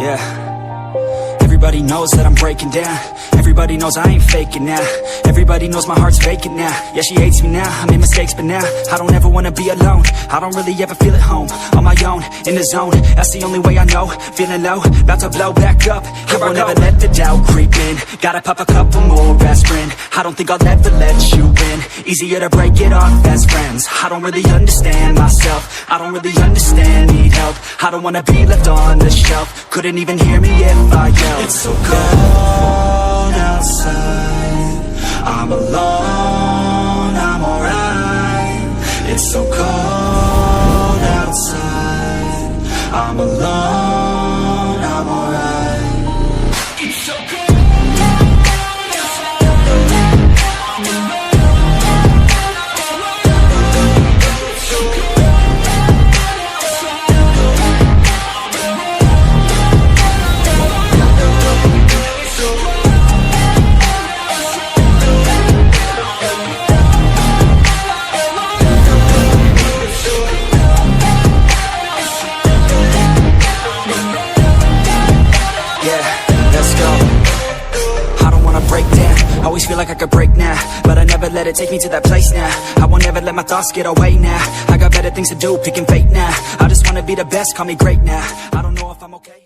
Yeah. Everybody knows that I'm breaking down. Everybody knows I ain't faking now. Everybody knows my heart's vacant now. Yeah, she hates me now, I made mistakes but now I don't ever wanna be alone. I don't really ever feel at home. On my own, in the zone, that's the only way I know. Feeling low, about to blow back up. Here I never let the doubt creep in. Gotta pop a couple more aspirin. I don't think I'll ever let you in. Easier to break it off best friends. I don't really understand myself. I don't really understand, need help. I don't wanna be left on the shelf. Couldn't even hear me if I yelled. It's so cold outside, I'm alone, I'm alright. It's so cold outside, I'm alone, I'm alright. It's so cold. Always feel like I could break now, but I never let it take me to that place now. I won't ever let my thoughts get away now. I got better things to do, picking fate now. I just wanna be the best, call me great now. I don't know if I'm okay.